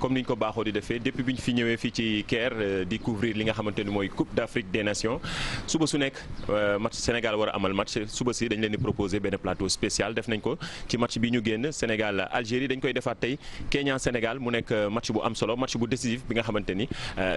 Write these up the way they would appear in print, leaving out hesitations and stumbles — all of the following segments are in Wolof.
comme niñ ko baaxoo di defee depuis bi ñu fi ñëwee fii ci Caire di couvrir li nga xamante ni mooy Coupe d'Afrique des Nations suba su nekk match Sénégal war a amal match suba si dañ leen di proposer benn plateau spécial def nañ ko ci match bi ñu génn Sénégal Algérie dañ koy defaat tey Kenya Sénégal mu nekk match bu am solo match bu décisif bi nga xamante ni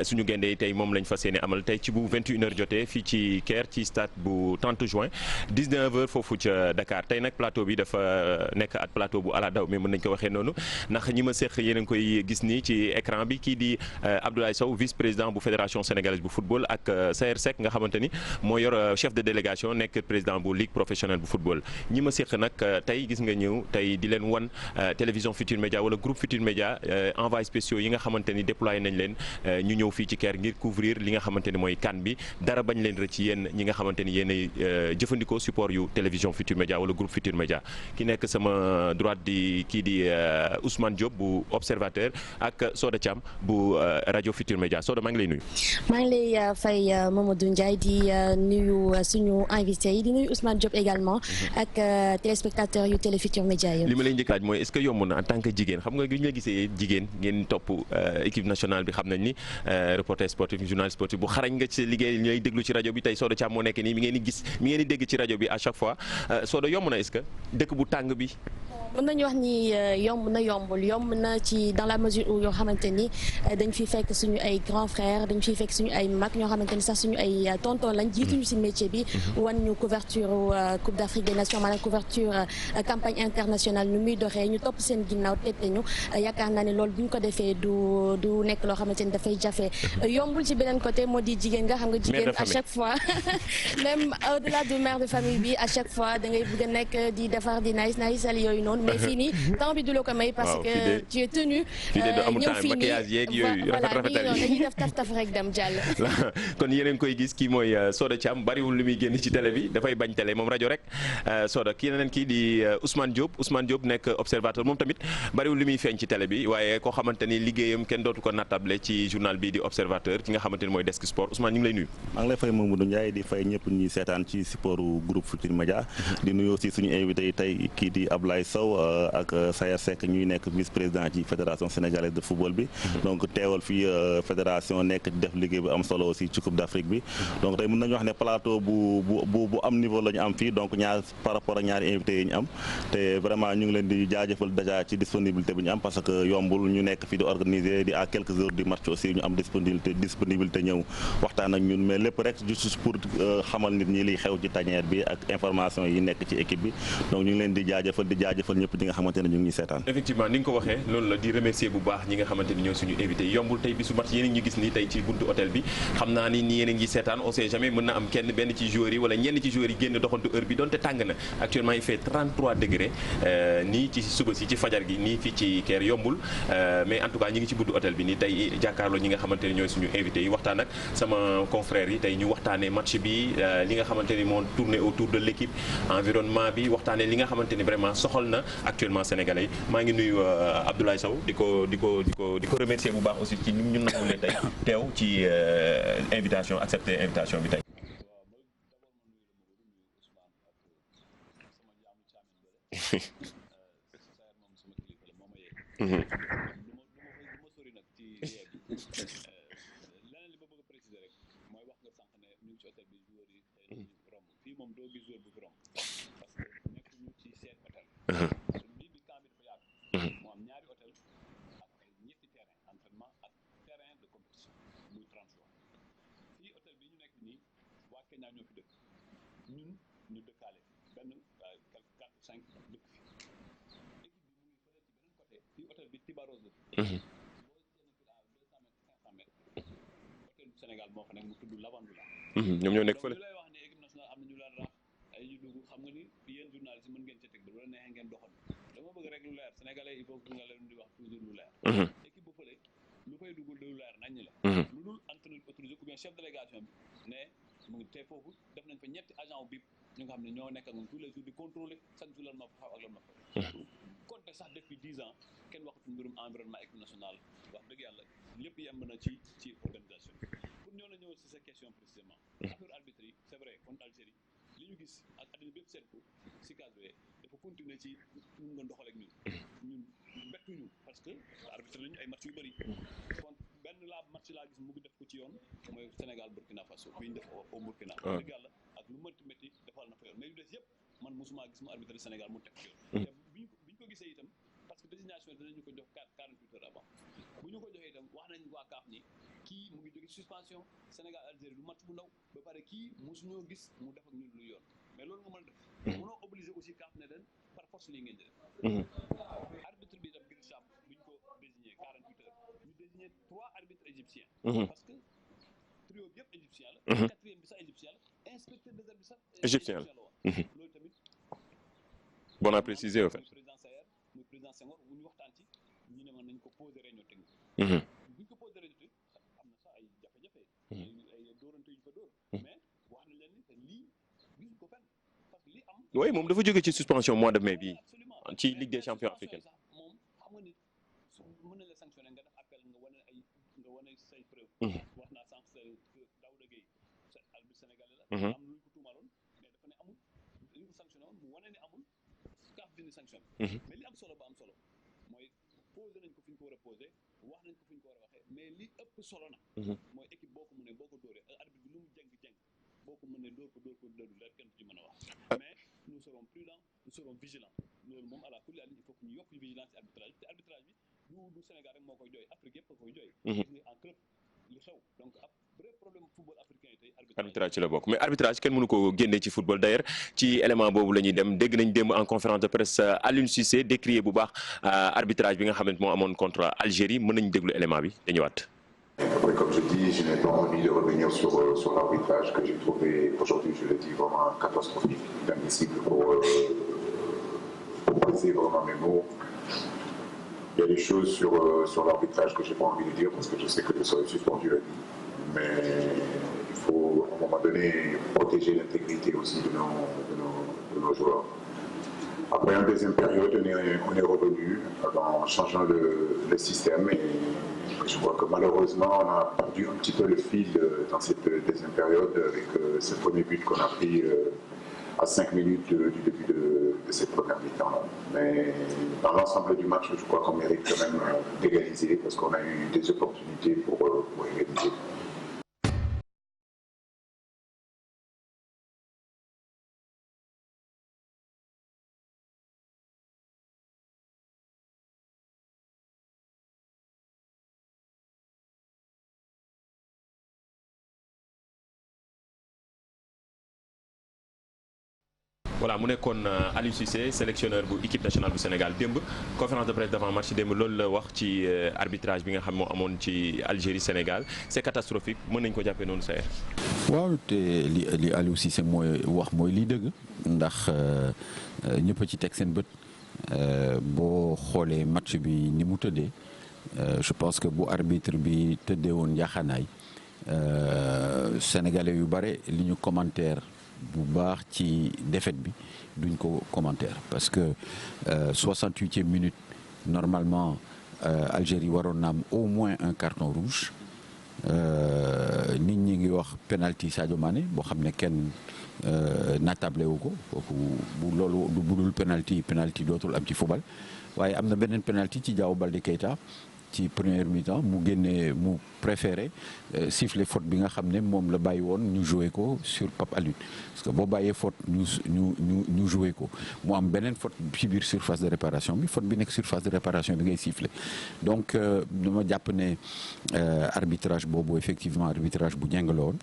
suñu gaynde yi tey moom lañ fas yéene amal tey ci bu 21h jotee fii ci Caire ci stade bu 30 juin 19h foofu ca Dakar tey nag plateau bi dafa nekk at plateau bu ala daw mais mën nañ ko waxee noonu ndax ñi ma seq yéen a ngi koy gis nii ci écran bi kii di Abdoulaye Sow vice-président bu fédération sénégalaise bu football ak Saër Seck nga xamante ni moo yor chef de délégation nekk président bu ligue professionnelle bu football ñi ma seq nag tey gis nga ñëw tey di leen wan télévision Futur Média wala groupe Futur Média envoyés spéciaux yi nga xamante ni déployé nañ leen ñu ñëw fii ci Caire ngir couvrir li nga xamante ni mooy CAN bi dara bañ leen rëcc yéen ñi nga xamante ni yéenay jëfandikoo support yu télévision Futur Média wala groupe Futur Média ki nekk sama droite di kii di Ousmane Diop bu observateur ak Soda Thiam bu rajo Futur Média Soda maa ngi lay nuyu. maa ngi lay fay Mamadou Ndiaye di nuyu suñu invité yi di nuyu Ousmane Diop également ak téléspectateurs yu Télé Futur Média yi. li ma lay njëkk laaj mooy est-ce que yomb na en tant que jigéen xam nga bi ñu la gisee jigéen ngeen topp équipe nationale bi xam nañ ni reporter sportif journaliste sportif bu xarañ nga ci liggéey ñooy déglu ci rajo bi tey Soda Thiam moo nekk nii mi ngeen di gis mi ngeen di dégg ci rajo bi à chaque fois Soda yomb na est-ce que dëkk bu tàng bi. mën nañu wax ni yomb na yombul yomb na ci dans la mesure où yoo xamante ni dañ fiy fekk suñu ay grands frères dañ fiy fekk suñu ay mag ñoo xamante ni sax suñu ay tonton lañ jiituñu si métier bi wan ñu couverture Coupe d'Afrique des Nations maanaam couverture campagne internationale nu muy doxee ñu topp seen ginnaaw tette ñu yaakaar naa ne loolu bu ñu ko defee du nekk loo xamante ni dafay jafe yombul ci beneen côté moo di jigéen nga xam nga jigéen à chaque fois même au-delà du mère de famille bi à chaque fois da ngay bëgg a nekk di defar di nice yooyu noonu mais fii nii temps bi du la ko may parce que tu es tenu ñëw fii nii voilà dañuy def taf rek dem jàll kon yéen a ngi koy gis kii mooy Soda Thiam bariwul li muy génn ci télé bi dafay bañ télé moom rajo rek Soda kii neneen kii di Ousmane Diop nekk observateur moom tamit bariwul li muy feeñ ci télé bi waaye koo xamante ni liggéeyam kenn dootu ko nattable ci journal bi di observateur ki nga xamante ni mooy desk sport Ousmane ñu ngi lay nuyu. maa ngi lay fay Mamadou Ndiaye di fay ñëpp ñuy seetaan ci supportu groupe Futur Média di nuyu aussi suñu invité yi tey kii di Ablaye Sow ak Sayer Seck ñuy nekk vice-président ci fédération sénégalaise de football bi donc teewal fii fédération nekk def liggéey bu am solo aussi ci Coupe d'Afrique bi donc tey mën nañu wax ne plateau bu am niveau la ñu am fii donc ñaar par rapport ak ñaari invités yi ñu am te vraiment ñu ngi leen di jaajëfal déjà ci disponibilité bi ñu am parce que yombul ñu nekk fii di organiser di à quelques heures du match aussi ñu am disponibilité ñëw waxtaan ak ñun mais lépp rek juste pour xamal nit ñi liy xew ci tanière bi ak information yi nekk ci équipe bi donc ñu ngi leen di jaajëfal ñëpp ñi nga xamante ne ñu ngi seetaan. effectivement ni nga ko waxee loolu la di remercier bu baax ñi nga xamante ni ñoo suñu invité yombul tey bi su match yéen a ngi gis nii tey ci buntu hôtel bi xam naa ni yéen a ngi seetaan on sait jamais mën na am benn ci joueurs yi wala ñenn ci joueurs yi génn doxantu heure bi donte tàng na actuellement il fait 33 degrés nii ci suba si ci fajar gi nii fii ci Caire yombul mais en tout cas ñi ngi ci buntu hôtel bi nii tey jàkkaarloo ñi nga xamante ni ñooy suñu invité yi waxtaan ak sama confrères yi tey ñu waxtaanee match bi li nga xamante ni moo tourné autour de l'équipe environnement bi waxtaanee li nga xamante ni vraiment soxal na actuellement sénégalais yi maa ngi nuyu Abdoulaye Sow di ko remercier bu baax aussi ci ni ñu nangulee tey teew ci accepter invitation bi tey. ñoom ñoo nekk fële. équipe bu fële lu fay dugg lu leer nañ la lu dul entraîneur autorisé ou bien chef délégation bi ne mu ngi te foofu def nañ fa ñetti agent BIP ñu nga xam ne ñoo nekk ak moom tous les jours di contrôler chaque jour lan ma fa xaw ak lan ma fa compte sax depuis 10 ans kenn waxatu mbirum environnement équipe nationale wax dëgg yàlla lépp yemb na ci organisation pour ñoo la ñëw si sa question précisément affaire arbitre yi c'est vrai contre Algérie li ñu gis ak àddina bépp seet ko si cadre dafa continuer ci ñu nga doxal ak ñun bettuñu parce que que arbitre lañu ay match yu bëri kon benn match laa gis mu ngi def ko ci yoon mooy Sénégal Burkina Faso bi ñu def au Burkina dëgg yàlla ak lu métti defal na fa yoon mais yu des yëpp man mosuma gis mu arbitre Sénégal mu teg ci yoon te bi ñu ko gisee itam parce que désignation dinañu ko jox 48 heures avant bu ñu ko joxee itam wax nañ waa CAF ni kii mu ngi jóge suspension Sénégal Algérie du match bu ndaw ba pare kii mosuñoo gis mu def ak ñun lu yoon mais loolu nga mën a def mënoo obligé aussi CAF ne leen par force lii ngeen di def arbitre bi itam Gris-Cham bu ñu ko désigné 48 heures ñu désigné 3 arbitres égyptiens parce que trio bi yëpp égyptien la quatrième bi sax égyptien la inspecteur des arbitres sax égyptien la woon loolu tamit bon à préciser en fait président Sayer muy président Senghor bu ñu waxtaan ci ñu ne man nañ ko poser réunion technique bu ñu ko poser réunion technique am na sax ay jafe-jafe ay dóorante yu fa dóor mais wax nañ leen ni te lii gisuñ ko fenn parce que li am oui moom dafa jóge ci suspension mois de mai bi ci Ligue des champions africaine moom xam nga ni mën na la sanctionner nga def appel nga wane say preuve wax naa sànq Daouda Gueye arbitre sénégalais la am lu ñu ko tuumaloon mais dafa ne amul li ñu ko sanctionné woon mu wane ne amul CAF dindi sanction mais li am solo ba am solo mooy posé nañ ko fi ñu ko war a posé wax nañ ko fi ñu ko war a waxee mais li ëpp solo na mooy équipe boo ko mënee boo ko dóoree arbitre bi lu mu jeng boo ko mënee dóor ko dóoru leer kenn ci mën a wax mais nous serons prudents nous serons vigilants loolu moom à la kulli il faut que ñu yokk vigilance ci arbitrage te arbitrage bi du Sénégal rek moo koy jooy Afrique yëpp a koy jooy gis nga en club li xew donc ab vrai problème football africain yi tey arbitrage ci la bokk mais arbitrage kenn mënu ko génnee ci football d'ailleurs ci élément boobu la ñuy dem dégg nañ démb en conférence de presse Aliou Cissé décrier bu baax arbitrage bi nga xam ne moo amoon contre Algérie mën nañu déglu élément bi dañu waat. Après, comme je dis, je n'ai pas envie de revenir sur l'arbitrage que j'ai trouvé aujourd'hui, je le dis, vraiment catastrophique, inadmissible pour passer vraiment mes mots. Il y a des choses sur l'arbitrage que je n'ai pas envie de dire parce que je sais que je serai suspendu la vie. Mais il faut, à un moment donné, protéger l'intégrité aussi de nos joueurs. Après une deuxième période, on est revenu en changeant le système et je crois que malheureusement on a perdu un petit peu le fil dans cette deuxième période avec ce premier but qu'on a pris à 5 minutes du début de cette première mi-temps. Mais dans l'ensemble du match, je crois qu'on mérite quand même d'égaliser parce qu'on a eu des opportunités pour égaliser. voilà mu nekkoon Aliou Cissé sélectionneur bu équipe nationale bu Sénégal démb conférence de presse d'avant match démb loolu la wax ci arbitrage bi nga xam moo amoon ci Algérie Sénégal c'est catastrophique mën nañu ko jàppee noonu Saër. waaw te li Aliou Cissé mooy wax mooy lii dëgg ndax ñëpp a ci teg seen bët boo xoolee match bi ni mu tëddee je pense que bu arbitre bi tëddee woon njaaxaanaay sénégalais yu bare li ñu commentaire. bu baax ci défaite bi duñ ko commentaire parce que 68e minute normalement Algérie waroon na am au moins un carton rouge nit ñi ngi wax penalty Sadio Mané boo xam ne kenn natable wu ko kooku bu loolu bu dul penalty dootul am ci football waaye am na beneen penalty ci Diao Baldé Keita ci première mi-temps mu génnee mu préféré siffler faute bi nga xam ne moom la bàyyi woon ñu joué ko sur Pape Alioune parce que boo bàyyee faute ñu joué ko mu am beneen faute ci biir surface de réparation bi faute bi nekk surface de réparation bi ngay siffler donc dama jàpp ne arbitrage boobu effectivement arbitrage bu jeng la woon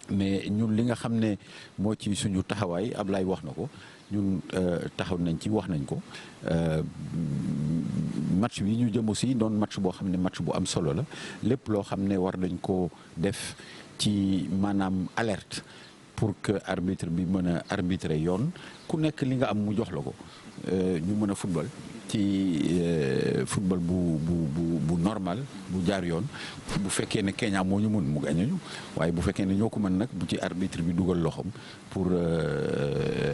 mais ñun li nga xam ne moo ci suñu taxawaay Ablaye wax na ko ñun taxaw nañ ci wax nañ ko match bi ñu jëm aussi doon match boo xam ne match bu am solo la lépp loo xam ne war nañ ko def ci maanaam alerte pour que arbitre bi mën a arbitrer yoon ku nekk li nga am mu jox la ko ñu mën a football ci football bu normal bu jaar yoon bu fekkee ne Kenya moo ñu mën mu gagné ñu waaye bu fekkee ne ñoo ko mën nag bu ci arbitre bi dugal loxoom pour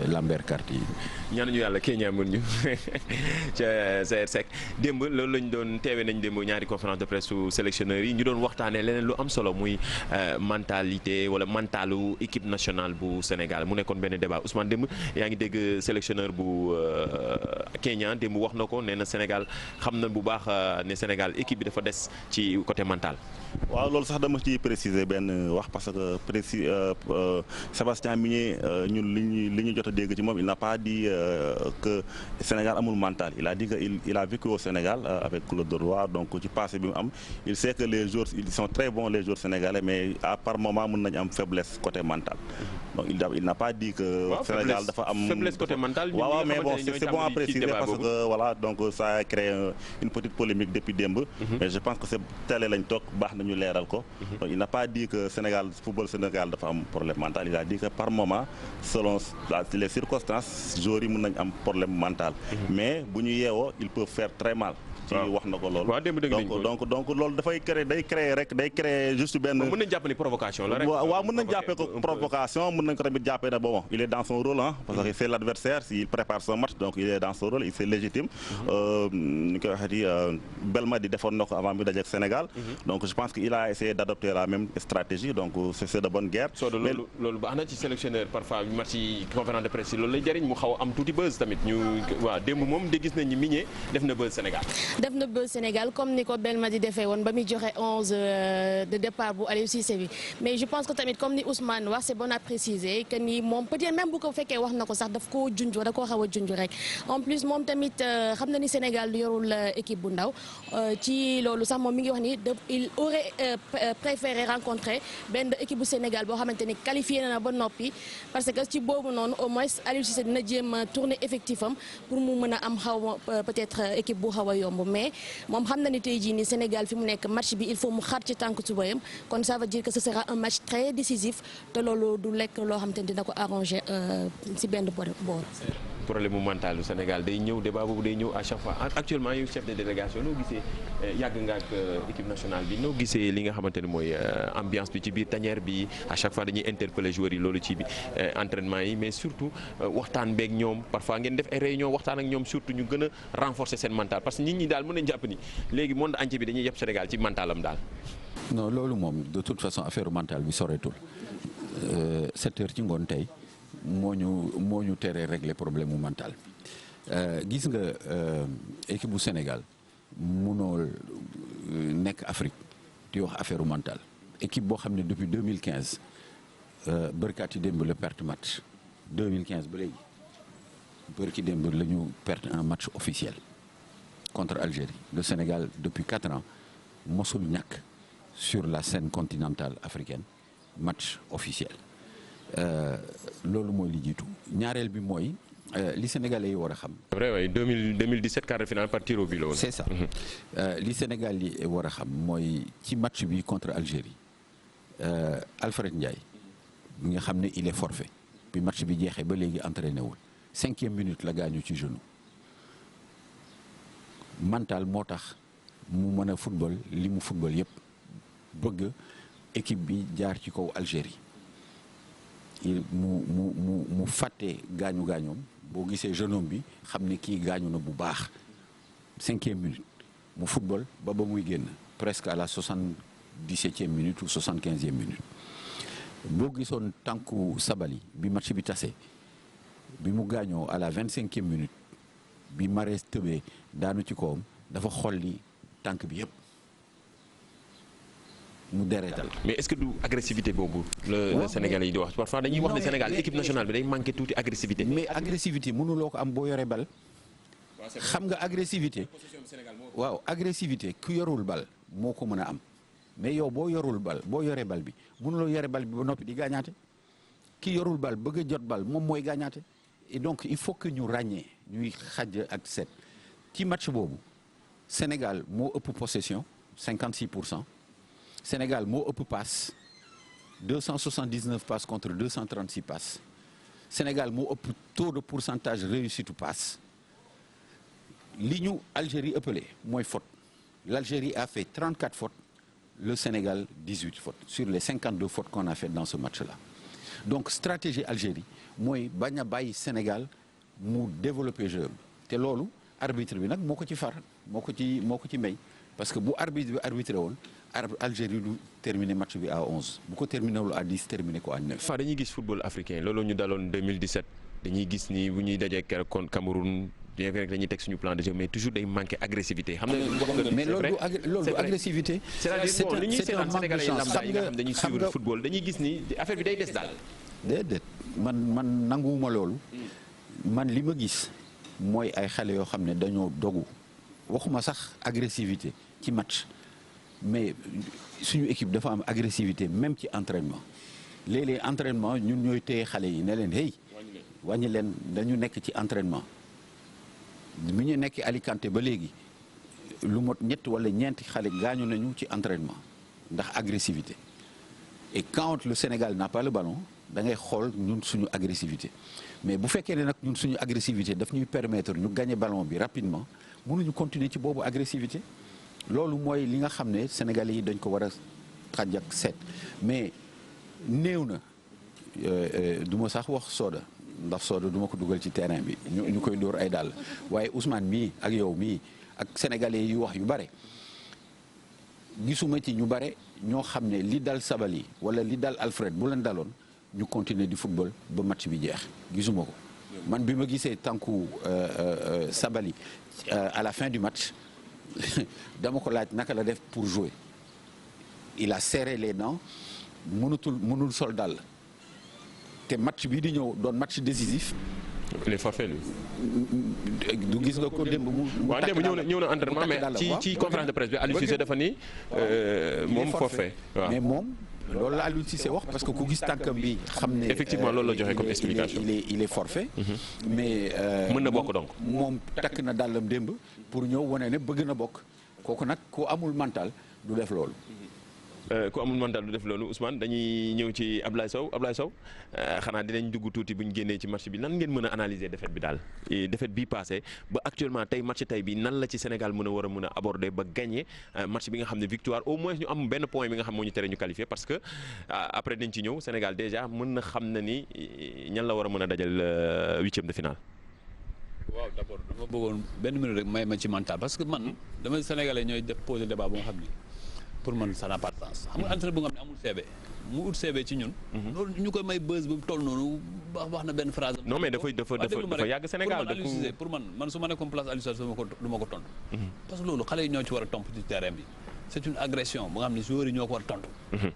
lamber carte yi ñaanuñu yàlla Kenya mën ñu ca Saër Seck démb loolu lañ doon teewee nañ démb ñaari conférence de presse su sélectionneurs yi ñu doon waxtaanee leneen lu am solo muy mentalité wala mentalu équipe nationale bu Sénégal mu nekkoon benn débat Ousmane démb yaa ngi dégg sélectionneur bu Kenya démb wax na ko nee na Sénégal xam na bu baax ne Sénégal équipe bi dafa des ci côté mental. waaw loolu sax dama ciy préciser benn wax parce que Sébastien Migné ñun li ñu jot a dégg ci moom il n'a pas dit que Sénégal amul mental il a dit que il a vécu au Sénégal avec Claude Leroy donc ci passé bi mu am il sait que les joueurs ils sont très bons les joueurs sénégalais mais à par moment mën nañu am faiblesse côté mental donc il n'a pas dit que Sénégal dafa am faiblesse côté mental. waaw mais bon c'est bon à préciser parce que voilà donc ça a créé une petite polémique depuis démb mais je pense que c'est télé lañ toog baax nañu leeral ko donc il n'a pas dit que football Sénégal dafa am problème mental il a dit que par moment selon les circonstances joueurs yi mën nañ am problème mental mais bu ñu yeewoo ils peuvent faire très mal ci wax na ko loolu donc loolu dafay day créer juste benn mën nañ jàpp ni provocation la rek waaw mën nañ jàppee ko provocation mën nañ ko tamit jàppee na bon il est dans son rôle parce que c'est l'adversaire s'il prépare son match donc il est dans son rôle c'est légitime ni koy waxee Belmadi defoon na ko avant bi dajeek Sénégal donc je pense qu'il a essayé d'adopter la même stratégie donc c'est de bonne guerre loolu baax na ci sélectionneur parfois match yi conférence de presse yi loolu lay jëriñ mu xaw am tuuti buzz tamit ñu waaw démb moom de gis nañ ni Migné def na buzz Sénégal def na ba Sénégal comme ni ko Belmadi defee woon ba muy joxe 11 de départ bu Aliou Cissé bi mais je pense que tamit comme ni Ousmane wax c'est bon à préciser que ni moom peut-être même bu ko fekkee wax na ko sax daf koo junj da koo xaw a junj rek en plus moom tamit xam na ni Sénégal yorul équipe bu ndaw ci loolu sax moom mi ngi wax ni il aurait préféré rencontrer benn équipe bu Sénégal boo xamante ni qualifié na ba noppi parce que ci boobu noonu au moins Aliou Cissé dina jéem a tourner effectif am pour mu mën a am xaw peut-être équipe bu xaw a yomb mais moom xam na ni tey jii nii Sénégal fi mu nekk match bi il faut mu xar ci tànk subayam kon ça veut dire que ce sera un match très décisif te loolu du lekk loo xam te ne dina ko arranger ci benn boor. problème mu mental du Sénégal day ñëw débat boobu day ñëw à chaque fois actuellement yow chef de délégation noo gisee yàgg nga ak équipe nationale bi noo gisee li nga xamante ne mooy ambiance bi ci biir tanière bi à chaque fois dañuy interpeller joueurs yi loolu ci bi entraînement yi mais surtout waxtaan beeg ñoom parfois ngeen def ay réunion waxtaan ak ñoom surtout ñu gën a renforcer seen mental parce que nit ñi daal mën nañ jàpp ni léegi monde entier bi dañuy yëpp Sénégal ci mentalam daal. non loolu moom de toute façon affaire mental bi soreetul 7 heures ci ngoon tey. moo ñu teree régler problème mu mental gis nga équipe bu Sénégal munoo nekk Afrique di wax affaire mental équipe boo xam ne depuis 2015 bërkaati démb la perte match 2015 ba léegi bërki démb la ñu perte un match officiel contre Algérie le Sénégal depuis 4 ans mosul ñàkk sur la scène continentale africaine match officiel loolu mooy li jiitu ñaareel bi mooy li Sénégalais yi war a xam. c'est vrai oui 2017 quart de finale par tir au but la woon. c'est ça li Sénégal yi war a xam mooy ci match bi contre Algérie Alfred Ndiaye mi nga xam ne il est forfait bi match bi jeexee ba léegi entraîné wul 5e minute la gaañu ci genou mental moo tax mu mën a football li mu football yëpp bëgg équipe bi jaar ci kaw Algérie. mu fàtte gaañoom boo gisee jeune homme bi xam ne kii gaañu na bu baax 5e minute mu football ba muy génn presque à la 77e minute ou 75e minute boo gisoon tànku Sabali bi match bi tase bi mu gaañoo à la 25e minute bi Mahrez tëbee daanu ci kawam dafa xolli tànk bi yëpp mu deretal. mais est-ce que du agressivité boobu. le Sénégalais yi di wax parfois dañuy wax ne Sénégal équipe nationale bi day manqué tuuti agressivité. mais agressivité mënuloo ko am boo yoree bal. xam nga agressivité. waaw agressivité ku yorul bal moo ko mën a am mais yow boo yorul bal boo yoree bal bi mënuloo yore bal bi ba noppi di gaañaate ki yorul bal bëgg a jot bal moom mooy gaañaate et donc il faut que ñu ràññee ñuy xàjj ak seet ci match boobu Sénégal moo ëpp possession 56%. Sénégal moo ëpp passe 279 passes contre 236 passes Sénégal moo ëpp taux de pourcentage réussite u passe li ñu Algérie ëppale mooy faute l'Algérie a fait 34 fautes le Sénégal 18 fautes sur les 52 fautes qu'on a fait dans ce match-là donc stratégie Algérie mooy bañ a bàyyi Sénégal mu développer jeu te loolu arbitre bi nag moo ko ci far moo ko ci may parce que bu arbitre bi arbitré woon Algérie du terminer match bi à 11 bu ko terminé wul à 10 terminé ko à 9. Fa dañuy gis football africain loolu ñu daloon 2017 dañuy gis ni bu ñuy dajee keroog kon Cameroun bien vrai que dañuy teg suñu plan de jeu mais toujours day manquer agressivité. xam nga mais loolu du agressivité. c'est-à-dire bon li ñuy seetaan Sénégalais yi lambda yi nga xam dañuy suivre football dañuy gis ni affaire bi day des daal. déedéet man nanguwuma loolu. man li ma gis mooy ay xale yoo xam ne dañoo dogu waxuma sax agressivité ci match mais suñu équipe dafa am agressivité même ci entraînement léeg-léeg entraînement ñun ñooy téye xale yi ne leen hey wàññi leen dañu nekk ci entraînement mi ñu nekk Alicante ba léegi lu mot ñett wala ñeenti xale gaañu nañu ci entraînement ndax agressivité et quand le Sénégal n'a pas le ballon da ngay xool ñun suñu agressivité mais bu fekkee ne nag ñun suñu agressivité daf ñuy permettre ñu gagner ballon bi rapidement mënuñu continuer ci boobu agressivité loolu mooy li nga xam ne Sénégalais yi dañ ko war a xaj ak seet mais néew na du ma sax wax Soda ndax Soda du ma ko dugal ci terrain bi ñu koy dóor ay dàll waaye Ousmane mii ak yow mii ak Sénégalais yi wax yu bare gisuma ci ñu bare ñoo xam ne li dal Sabali wala li dal Alfred bu leen daloon ñu continuer di football ba match bi jeex gisuma ko man bi ma gisee tànku Sabali à la fin du match dama ko laaj naka la def pour jouer il a serré les dents mënul sol dal te match bii di ñëw doon match décisif. il est forfait lui. du gis nga ko démb mu. waaw démb ñëw na entraînement mais ci conférence de presse bi Aliou Cissé dafa ni moom forfait waaw mais moom. loolu la Aliou Cissé wax parce que ku gis tànkam bi xam ne effectivement loolu la joxe comme explication il est forfait. mais mën na bokk donc moom takk na dàllam démb pour ñëw wane ne bëgg na bokk kooku nag ku amul mental du def loolu. ku amul mental du def loolu Ousmane dañuy ñëw ci Ablaye Sow xanaa dinañ dugg tuuti bu ñu génnee ci match bi lan ngeen mën a analyser défaite bi daal défaite bii passé ba actuellement tey match tey bi nan la ci Sénégal mën a aborder ba gagner match bi nga xam ne victoire au moins ñu am benn point bi nga xam moo ñu tere ñu qualifier parce que après dañ ci ñëw Sénégal déjà mën na xam na ni ñan la war a mën a dajal huitième de finale. waaw d'abord dama bëggoon benn minute rek may ma ci mental parce que man dama Sénégalais ñooy def poser débat bu nga xam ni pour man ça n'a pas de sens xam nga entraîneur bu nga xam ne amul CV mu ut CV ci ñun. loolu ñu koy may buzz bu toll noonu wax na benn phrase. non mais dafa yàgg Sénégal pour man Aliou Cissé pour man su ma nekkoon place Aliou Cissé du ma ko tontu. parce que loolu xale yi ñoo ci war a tomp ci terrain bi. c'est une agression bu nga xam ne joueurs yi ñoo ko war a tontu.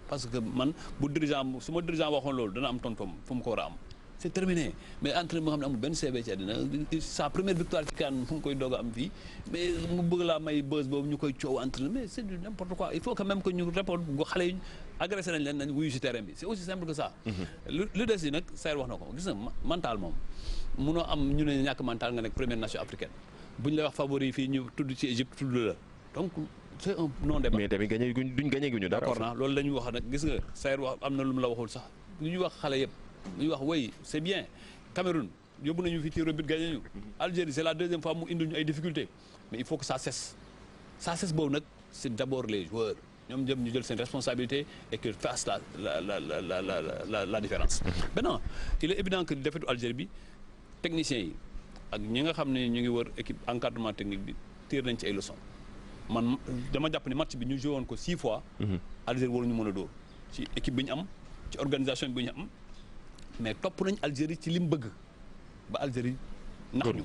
parce que man bu dirigeant su ma dirigeant waxoon loolu dana am tontom fu mu ko war a am. c'est terminé mais entraîneur boo xam ne amul benn CV ci àddina sa première victoire ci CAN fu mu koy doog a am fii mais mu bëgg laa may buzz boobu ñu koy coow entraîneur mais c'est du n'importe quoi il faut que même que ñu répondre xale yi agressé nañ leen nañ wuyu ci terrain bi c'est aussi simple que ça. lu des yi nag Saër wax na ko gis nga mental moom munoo am ñu ne ñàkk mental nga nekk première nation africaine bu ñu lay wax favori fii ñu tudd ci Égypte tudd la donc c'est un non débat. mais tamit duñ gagné guñu dara. d'accord naa loolu la ñuy wax nag gis nga Saër wax am na lu mu la waxul sax lu ñuy wax xale yëpp. ñuy wax oui c'est bien Cameroun yóbbu nañu fi tir au but gagné ñu Algérie c'est la deuxième fois mu indil ñu ay difficultés mais il faut que ça cesse boobu nag c'est d'abord les joueurs ñoom ñëpp ñu jël seen responsabilité et qu'ils fassent la différence. Maintenant il est évident que défaite Algérie bi techniciens yi ak ñi nga xam ne ñu ngi wër équipe encadrement technique bi tiir nañ ci ay leçons man dama jàpp ne match bi ñu joué woon ko 6 fois. Algérie waruñu mën a dóor ci équipe bi ñu am ci organisation bi ñu am. mais topp nañ Algérie ci li mu bëgg ba Algérie nax ñu.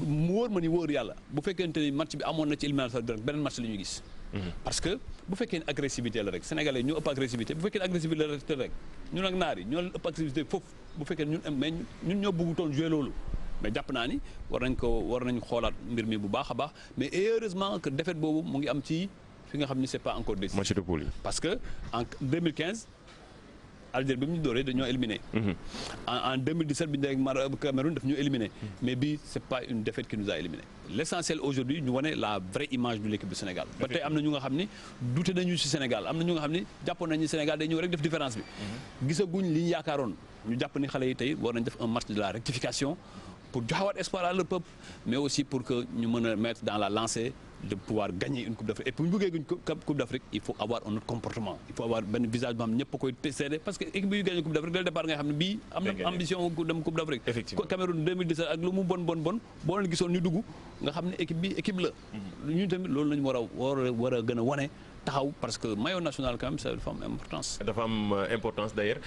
mu wóor ma ni wóor yàlla bu fekkente ni match bi amoon na ci éliminatoire direct beneen match la ñuy gis. parce que bu fekkee ne agressivité la rek sénégalais ñoo ëpp agressivité bu fekkee ne agressivité la rek ñun ak naar yi ñoo leen ëpp agressivité foofu bu fekkee ne ñun ñoo bëggutoon jouer loolu. mais jàpp naa ni war nañu xoolaat mbir mi bu baax a baax mais heureusement que défaite boobu mu ngi am ci fi nga xam ni c'est pas encore décidé. match de poule yi. parce que en 2015. Algérie bi mu ñu dooree dañoo éliminé. En 2017 bi ñu nekk ak Cameroun daf ñu éliminé. mais bii c'est pas une défaite qui nous a éliminé. L'essentiel aujourd'hui ñu wane la vraie image de l'équipe du Sénégal. ba tey am na ñu nga xam ni douté nañu ci Sénégal am na ñu nga xam ni jàppoon nañu Sénégal day ñëw rek def différence bi. gisaguñ li ñu yaakaaroon ñu jàpp ni xale yi tey war nañ def un match de la rectification pour joxewaat espoir à leur peuple mais aussi pour que ñu mën a mettre dans la lancée de pouvoir gagner une Coupe d'Afrique. Et pour ñu bëggee Coupe d'Afrique, il faut avoir un autre comportement. Il faut avoir benn visage boo xam ne ñëpp a koy seede parce que équipe bi yu gagné Coupe d'Afrique dès le départ nga xam ne bii am na ambition dem Coupe d'Afrique. Effectivement. Cameroun 2017 ak lu mu bon boo leen gisoon ñu dugg nga xam ne équipe bi équipe la. ñun tamit loolu lañu war a gën a wane taxaw parce que maillot national quand même ça dafa am importance. dafa am importance d'ailleurs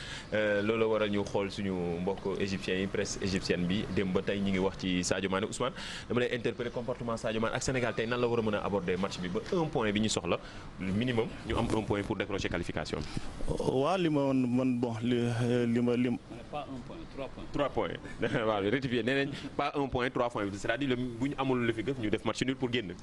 loolu waral ñu xool suñu mbokk égyptiens yi presse égyptienne bi dem ba tey ñu ngi wax ci Sadio Mané. Ousmane dama lay interpeller comportement Sadio Mané ak Sénégal tey nan la war a mën a aborder match bi ba 1 point bi ñu soxla minimum ñu am 1 point pour décrocher qualification bi. waaw li ma man bon li ma pas 1 point 3 points. 3 points waaw rectifier nee nañ pas 1 point 3 points c'est-à-dire bu ñu amul lu fi gëf ñu def match nul pour génn.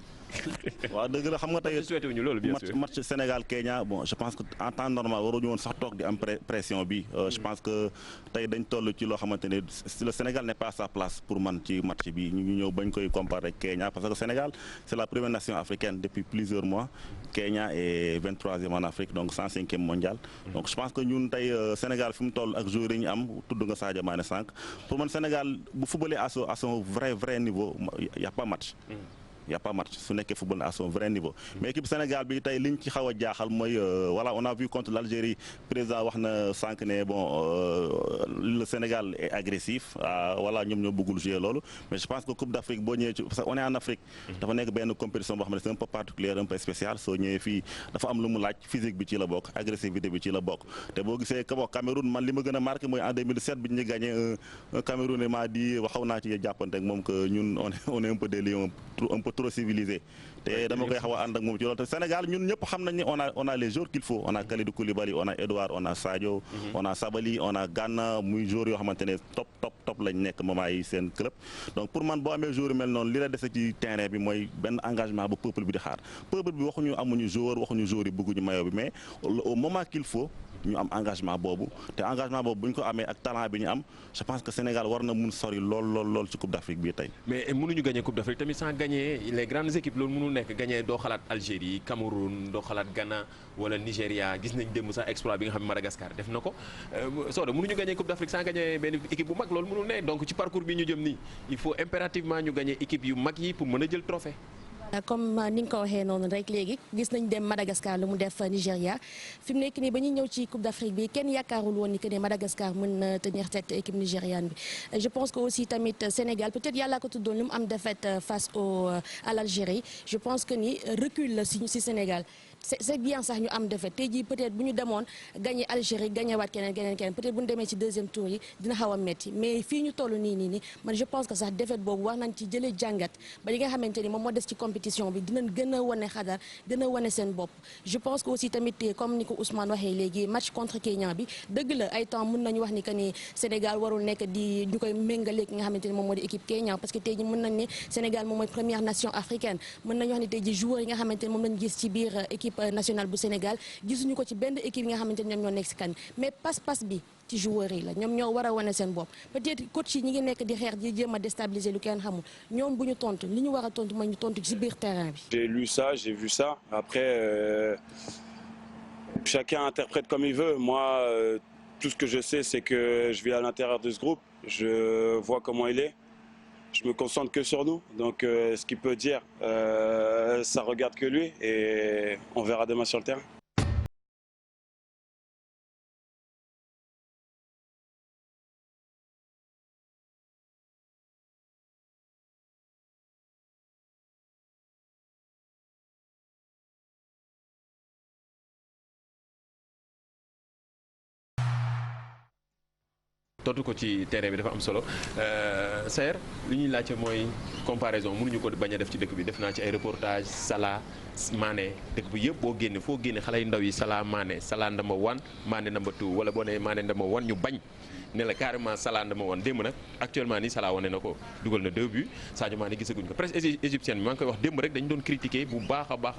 waaw dëgg la xam nga tey souhaité wuñu loolu bien sûr. match Sénégal Kenya bon je pense que en temps normal waruñu woon sax toog di am pression bi je pense que tey dañ toll ci loo xamante ne le Sénégal n'est pas à sa place pour man ci match bi ñu ñëw bañ koy comparer ak Kenya parce que Sénégal c'est la première nation africaine depuis plusieurs mois. Kenya est 23e en Afrique donc 105e mondial. Donc je pense que ñun tey Sénégal fi mu toll ak joueurs yi ñu am tudd nga Sadio Mané sànq pour man Sénégal bu footballé à son vrai niveau y a pas match. y a pas match su nekkee football à son vrai niveau mais équipe Sénégal bi tey liñ ci xaw a jaaxal mooy voilà on a vu contre l'Algérie président wax na sànq ne bon le Sénégal est agressif voilà ñoom ñoo bëggul jouer loolu mais je pense que Coupe d'Afrique boo ñëwee ci parce que on est en Afrique dafa nekk benn compétition boo xam ne c'est un peu particulière un peu spécial soo ñëwee fii dafa am lu mu laaj physique bi ci la bokk agressivité bi ci la bokk te boo gisee Cameroun man li ma gën a marqué mooy en 2007 bi ñu gagné un Cameroun et m'a dit waxaw naa ci jàppante ak moom que ñun on est un peu des lions un peu trop civilisé te dama koy xaw a ànd ak moom ci loolu te Sénégal ñun ñëpp xam nañ ne on a les joueurs qu'il faut on a Kalidou Koulibaly on a Edouard on a Sadio on a Sabali on a Gana muy joueurs yoo xamante ne top lañ nekk moment yi seen club donc pour man boo amee joueur mel noonu li la dese ci terrain bi mooy benn engagement bu peuple bi di xaar peuple bi waxuñu amuñu joueur waxuñu joueur yi bëgguñu maillot bi mais au moment qu'il faut ñu am engagement boobu te engagement boobu bu ñu ko amee ak talent bi ñu am je pense que Sénégal war na mun sori lool ci Coupe d'Afrique bii tey. mais mënuñu gagner Coupe d'Afrique tamit sans gagner les grandes équipes loolu mënul nekk gagner doo xalaat Algérie Cameroun doo xalaat Ghana wala Nigéria gis nañ démb sax exploit bi nga xam ne Madagascar def na ko Soda mënuñu gagner Coupe d'Afrique sans gagner benn équipe bu mag loolu mënul ne donc ci parcours bi ñu jëm nii il faut impérativement ñu gagner équipe yu mag yi pour mën a jël trophée. comme ni nga ko waxee noonu rek léegi gis nañ dem Madagascar lu mu def Nigéria fi mu nekk nii ba ñuy ñëw ci Coupe d'Afrique bi kenn yaakaarul woon ni que ne Madagascar mën na tenir tête équipe nigériane bi je pense que aussi tamit Sénégal peut-être yàlla ko tuddoon lu mu am défaite face à l'Algérie je pense que ni recul la si Sénégal c'est bien sax ñu am défaite tey jii peut-être bu ñu demoon gagné Algérie gagné waat keneen peut-être bu ñu demee ci deuxième tour yi dina xaw a metti mais fii ñu toll nii man je pense que sax défaite boobu war nañ ci jëlee jàngat ba li nga xamante ni moom moo des ci compétition bi dinañ gën a wane xadar gën a wane seen bopp je pense que aussi tamit comme ni ko Ousmane waxee léegi match contre Kenya bi dëgg la ay temps mën nañu wax ni que ni Sénégal warul nekk di ñu koy méngale ki nga xamante ni moom moo di équipe Kenya parce que tey jii mën nañ ne Sénégal moom mooy première nation africaine mën nañu wax ni tey jii joueurs yi nga xamante ni moom lañ gis ci biir équipe nationale bu Sénégal gisuñu ko ci benn équipe yi nga xamante ni ñoom ñoo nekk ci kan mais pas-pas bi ci joueurs yi la ñoom ñoo war a wane seen bopp peut-être coach yi ñi ngi nekk di xeex di jéem a déstabiliser lu kenn xamul ñoom bu ñu tontu li ñu war a tontu mooy ñu tontu ci biir terrain bi. J'ai lu ça, j'ai vu ça. Après, chacun interprète comme il veut. Moi, tout ce que je sais, c'est que je vis à l'intérieur de ce groupe. Je vois comment il est. Je me concentre que sur nous. Donc, ce qu'il peut dire, ça regarde que lui. Et on verra demain sur le terrain. tontu ko ci terrain bi dafa am solo Saër li ñuy laajte mooy comparaison mënuñu ko bañ a def ci dëkk bi def naa ci ay reportage Salah Mané dëkk bi yëpp boo génne foo génne xale yu ndaw yi Salah Mané Salah number 1 Mané number 2 wala boo nee Mané number 1 ñu bañ ne la carrément Salah number 1 démb nag actuellement nii Salah wane na ko dugal na 2 buts Sadio Mané gisaguñ ko presse égyptienne bi maa ngi koy wax démb rek dañu doon critiquer bu baax a baax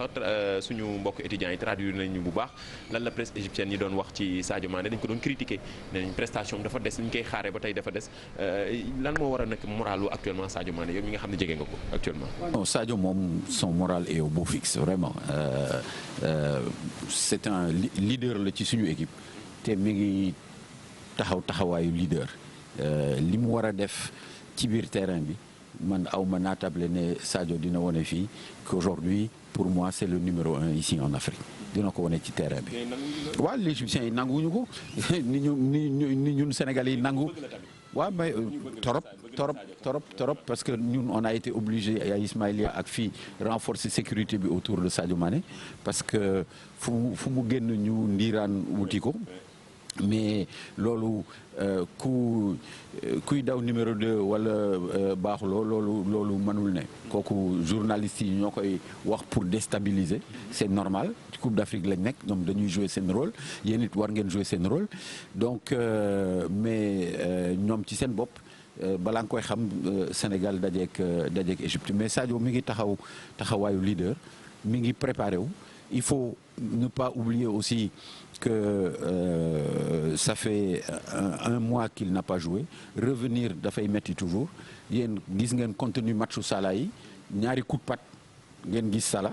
suñu mbokk étudiants yi traduire nañu bu baax lan la presse égyptienne yi doon wax ci Sadio Mané dañ ko doon critiquer ne nañ prestation dafa des ñu koy xaaree ba tey dafa des lan moo war a nekk moralu actuellement Sadio Mané yow mi nga xam ne jege nga ko actuellement. Non, Sadio moom son moral est au beau fixe vraiment c'est un leader la ci suñu équipe te mi ngi taxawaayu leader li mu war a def ci biir terrain bi man aw ma naatable ne Sadio dina wone fii qu'aujourd'hui pour moi c'est le numéro 1 ici en Afrique dina ko wone ci terrain bi. waaw les Égyptiens yi nanguwuñu ko ni ñun Sénégalais yi nangu. waaw mais trop parce que ñun on a été obligé à Ismaïlia ak fii renforcer sécurité bi autour de Sadio Mané parce que fu mu génn ñu ndiiraan wuti ko mais loolu kuy daw numéro 2 wala baaxuloo loolu mënul ne kooku journalistes yi ñoo koy wax pour déstabiliser c'est normal ci Coupe d'Afrique lañ nekk ñoom dañuy jouer seen rôle yéen it war ngeen jouer seen rôle donc mais ñoom ci seen bopp balaa nga koy xam Sénégal dajeek Égypte mais Sadio mi ngi taxawaayu leader mi ngi préparé wu il faut ne pas oublier aussi que ça fait un mois qu'il n'a pas joué revenir dafay metti toujours yéen gis ngeen contenu matchu Salah yi ñaari coup de patte ngeen gis Salah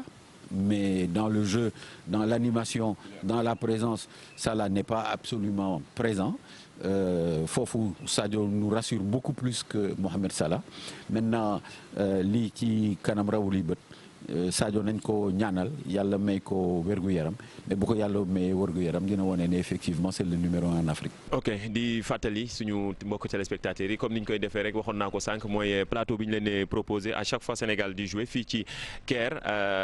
mais dans le jeu dans l'animation dans la présence Salah n'est pas absolument présent foofu Sadio nous rassure beaucoup plus que Mohamed Salah maintenant lii ci kanam rawuli bët Sadio nañ ko ñaanal yàlla may ko wér-gu-yaram mais bu ko yàlla may wér-gu-yaram dina wone ne effectivement c'est le numéro 1 en Afrique. ok di fàttali suñu mbokk téléspectateurs yi comme ni ñu koy defee rek waxoon naa ko sànq mooy plateau bi ñu leen proposé à chaque fois Sénégal di jouer fii ci Caire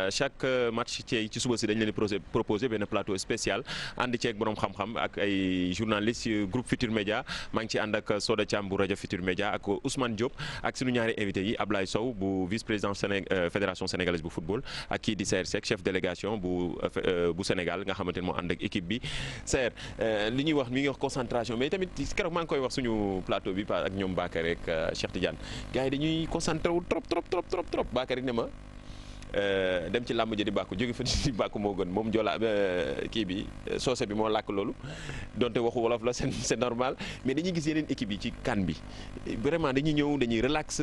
chaque match ci suba si dañ leen proposé benn plateau spécial ànd ceeg borom xam-xam ak ay journalistes groupe Futur Média maa ngi ci ànd ak Soda Thiam bu rajo Futur Média ak Ousmane Diop ak suñu ñaari invité yi Ablaye Sow bu vice-président fédération sénégalaise bu football ak kii di Saër Seck chef délégation bu Sénégal nga xamante ne moo ànd ak équipe bi Saër li ñuy wax mi ngi wax concentration mais tamit keroog maa ngi koy wax suñu plateau bi ak ñoom Bakary ak Cheikh Tidiane gars yi dañuy concentré wu trop Bakary ne ma dem ci làmb ji di bàkku jóge fa di bàkku moo gën moom jola kii bi soose bi moo làkk loolu donte waxu wolof la c'est normal mais dañuy gis yeneen équipe yi ci CAN bi vraiment dañuy ñëw dañuy relax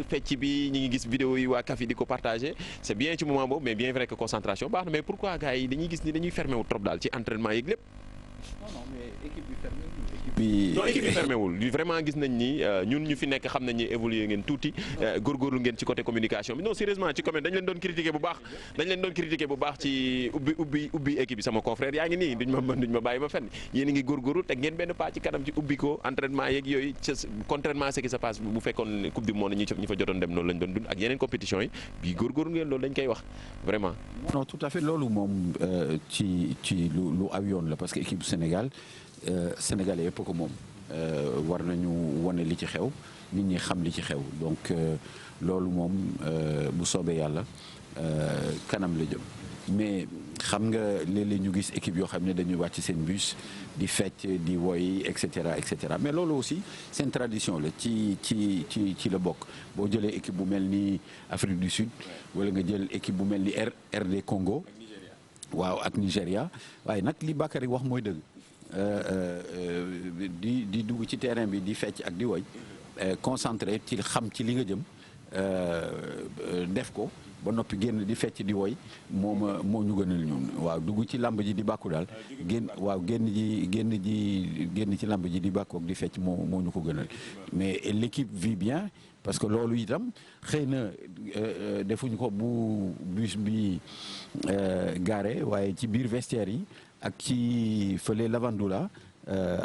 fecc bi ñu ngi gis vidéo yi waa CAF yi di ko partagé c'est bien ci moment boobu mais bien vrai que concentration baax na mais pourquoi gars yi dañuy gis ni dañuy fermé wu trop daal ci entraînement yeeg lépp. non mais équipe bi fermé équipe bi fermé wul vraiment gis nañ ni ñun ñu fi nekk xam nañ ni évoluer ngeen tuuti góorgóorlu ngeen ci côté communication bi non sérieusement ci comment dañ leen doon critiquer bu baax ci ubbi équipe bi sama confrère yaa ngi nii duñ ma bàyyi ma fenn yéen a ngi góorgóorlu teg ngeen benn pas ci kanam ci ubbi ko entraînement yeeg yooyu contrairement à ce qui se passe bu fekkoon coupe du monde ñi fa jotoon dem noonu lañ doon dund ak yeneen compétition yi bii góorgóorlu ngeen loolu dañ koy wax vraiment. non tout à fait loolu moom ci lu aw yoon la parce que équipe Sénégal Sénégalais yëpp ko moom war nañu wane li ci xew nit ñi xam li ci xew donc loolu moom bu soobee yàlla kanam la jëm mais xam nga léeg-léeg ñu gis équipe yoo xam ne dañuy wàcc seen bus di fecc di woy et cetera mais loolu aussi seen tradition la ci la bokk boo jëlee équipe bu mel ni Afrique du Sud wala nga jël équipe bu mel ni RD Congo waaw ak Nigéria waaye nag li Bakary wax mooy dëgg di dugg ci terrain bi di fecc ak di woy concentré ci xam ci li nga jëm def ko ba noppi génn di fecc di woy moo ñu gënal ñun waaw dugg ci lamb ji di bàkku daal génn ci lamb ji di bàkku ak di fecc moo ñu ko gënal mais l'équipe vit bien parce que loolu itam xëy na defuñu ko bu bus bi garé waaye ci biir vestiaire yi ak ci fële Lavandula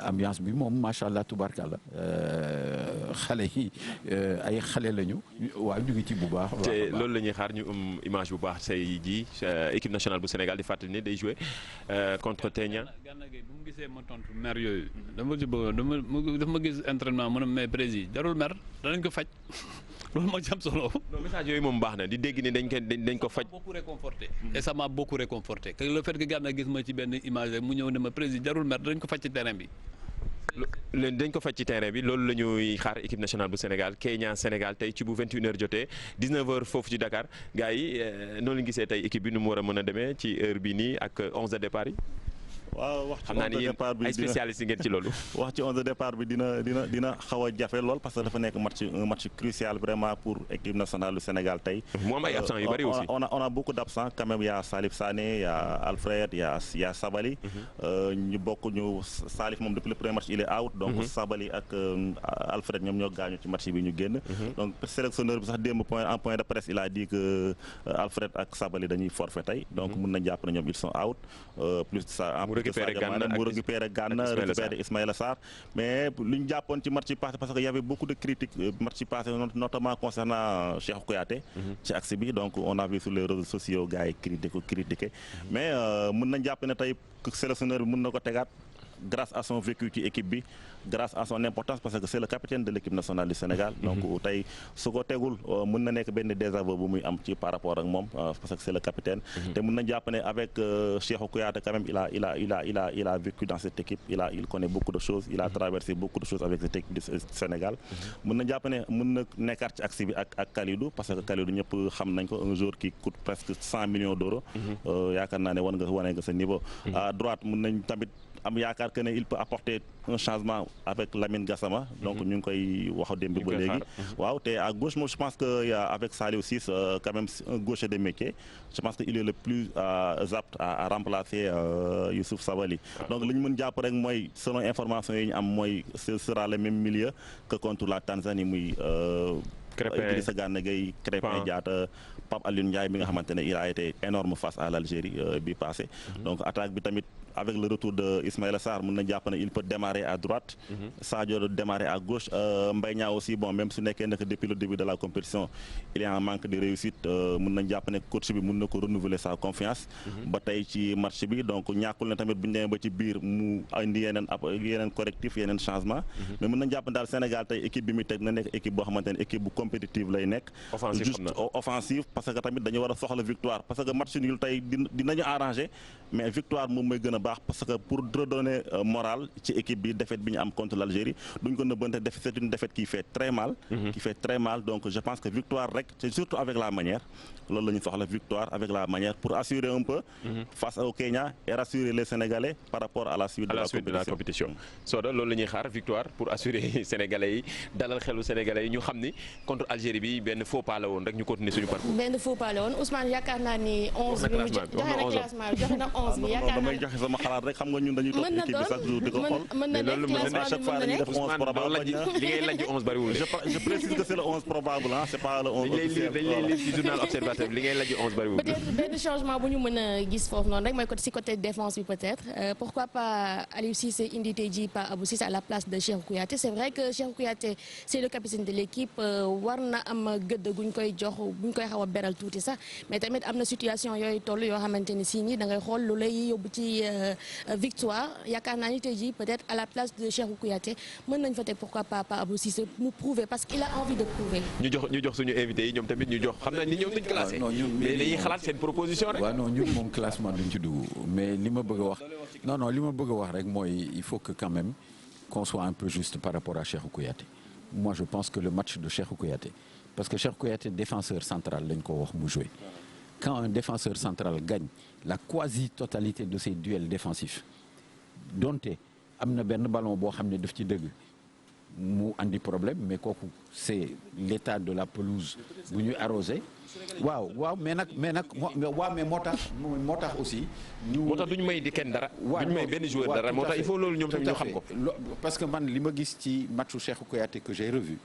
ambiance bi moom macha allah tubarkalla xale yi ay xale lañu waaw ñu ngi ci bu baax. te loolu la ñuy xaar ñu image bu baax say ji équipe nationale bu Sénégal di fàttali ne day jouer contre Kenya. Gana Gueye bu mu gisee ma tontu mer yooyu dama ci bëggoon dafa ma gis entraînement mu ne mais président jarul mer danañ ko faj loolu moo ci am solo. non message yooyu moom baax na di dégg ni dañ ko faj. beaucoup réconforté et ça m'a beaucoup réconforté que le fait que Gana gis ma ci benn image rek mu ñëw ne ma président jarul mer danañ ko faj ci terrain bi. dañ ko faj ci terrain bi loolu la ñuy xaar équipe nationale bu Sénégal Kenya Sénégal tey ci bu 21h jotee 19h foofu ci Dakar gars yi noonu la ñu gisee tey équipe bi nu mu war a mën a demee ci heure bi nii ak 11 de départ yi. waaw wax ci xam naa ni 11 de yéen départ bi ay spécialistes ngeen ci loolu. wax ci 11 de départ bi dina xaw a jafe lool parce que dafa nekk un match crucial vraiment pour équipe nationale du Sénégal tey. mu am ay absents yu bari aussi. on a beaucoup d'absents quand même. Il y a Salif Sané, il y a Alfred, il y a Sabali. ñu bokk ñu Salif moom depuis le premier match il est out. donc Sabali ak Alfred ñoom ñoo gaañu ci match bi ñu génn. donc sélectionneur bi sax démb en point de presse il a dit que Alfred ak Sabali dañuy forfait tey. donc mën nañ jàpp ne ñoom ils sont out. plus de ça mu récupéré Gana récupéré Ismaïla Sarr. mais li ñu jàppoon ci match yi passé parce que y avait beaucoup de critiques match yi passé notamment concernant Cheikhou Kouyaté. ci axe bi donc on a vu sur les réseaux sociaux gars yi critiqué mais mën nañ jàpp ne tey sélectionneur bi mën na ko tegaat grâce à son vécu ci équipe bi grâce à son importance parce que c'est le capitaine de l'équipe nationale du Sénégal. donc tey su ko tegul mën na nekk benn désaveu bu muy am ci par rapport ak moom parce que c'est le capitaine. te mën nañ jàpp ne avec Cheikhou Kouyaté quand même il a vécu dans cette équipe il connaît beaucoup de choses il a traversé beaucoup de choses avec cette équipe du Sénégal. mën na jàpp ne mën na nekkaat ci axe bi ak Kalidou parce que Kalidou ñëpp xam nañ ko un joueur qui coûte presque 100 millions d'euros. yaakaar naa ne wane nga sa niveau. à droite mën nañ tamit am yaakaar que ne il peut apporter un changement avec Lamine Gassama. donc ñu ngi koy wax démb ba léegi. waaw te à gauche moom je pense que avec Saliou Ciss quand même un gaucher de métier je pense que il est le plus apte à remplacer Youssouf Sabaly. donc li ñu mën jàpp rek mooy selon information yi ñu am mooy ce sera le même milieu que contre la Tanzanie muy. Idrissa Gana Gueye Krépin Diatta Pape Alioune Ndiaye bi nga xamante ne il a été énorme face à l'Algérie bi passé. donc attaque bi tamit avec le retour de Ismaïla Sarr mën na jàpp ne il peut démarrer à droite. Sadio démarrer à gauche. Mbaye Niang aussi bon même su nekkee ne depuis le début de la compétition il est en manque de réussite mën nañ jàpp ne coach bi mën na ko renouveler sa confiance. ba tey ci match bi donc ñàkkul ne tamit bu ñu demee ba ci biir mu indi yeneen correctif yeneen changement. mais mën nañ jàpp ne daal Sénégal tey équipe bi muy teg na nekk équipe boo xamante ne équipe bu compétitive lay nekk. offensive parce que tamit dañu war a soxla victoire parce que match nul tey dinañu arranger mais victoire moom mooy gën a baax parce que pour redonner morale ci équipe bi défaite bi ñu am contre l'Algérie duñ ko nëbbante c'est une défaite qui fait très mal. donc je pense que victoire rek c'est surtout avec la manière loolu la ñu soxla victoire avec la manière pour assurer un peu. face au Kenya et rassurer les Sénégalais par rapport à la suite de la compétition. Soda loolu la ñuy xaar victoire pour assurer Sénégalais yi dalal xelu Sénégalais yi ñu xam ni contre Algérie bi benn faux pas la woon rek ñu continuer suñu parcours. benn faux pas la woon Ousmane yaakaar naa ni 11 bi mu joxe na classement bi joxe na 11 bi yaakaar naa damay joxe sama xalaat rek xam nga ñun dañuy topp équipe bi chaque jour di ko xool. mën na nekk classement bi mën na nekk Ousmane li ngay laaj 11 bariwul. je précise que c'est le 11 probable hein c'est pas le 11 officiel. dañ lay lire ci journal observateur li ngay laaj 11 bariwul. peut-être benn changement bu ñu mën a gis foofu noonu rek mooy côté si côté défense bi peut-être pourquoi pas Aliou Cissé indi tey jii pas Abou Cissé à la place de Cheikhou Kouyaté c'est vrai que Cheikhou Kouyaté c'est le capitaine de l'équipe war na am gëdd guñ koy jox buñ koy xaw a beral tuuti sax mais tamit am na situation yooyu toll yoo xamante ni si nii da ngay xool lu lay yóbbu ci victoire yaakaar naa ni tey jii peut-être à la place de Cheikhou Kouyaté mën nañ fa teg pourquoi pas Abou Cissé mu prouver parce qu'il a envie de prouver. ñu jox suñu invité yi ñoom tamit ñu jox xam naa ni ñoom duñ classé. mais dañuy xalaat seen proposition rek. waaw non ñun moom classement duñ ci dugg mais li ma bëgg a wax li ma bëgg a wax rek mooy il faut que quand même qu'on soit un peu juste par rapport à Cheikhou Kouyaté. Moi je pense que le match de Cheikhou Kouyaté parce que Cheikhou Kouyaté défenseur central lañ ko wax mu jouer quand un défenseur central gagne la quasi-totalité de ses duels défensifs donte am na benn ballon boo xam ne daf ci dëgg mu andi problème mais kooku c'est l'état de la pelouse bu ñuy arrosé waaw mais moo tax aussi. moo tax duñu may di kenn dara. duñu may benn joueur dara moo tax il faut loolu ñoom tamit ñu xam ko. parce que man li ma gis ci matchu Cheikhou Kouyaté que j'ai revu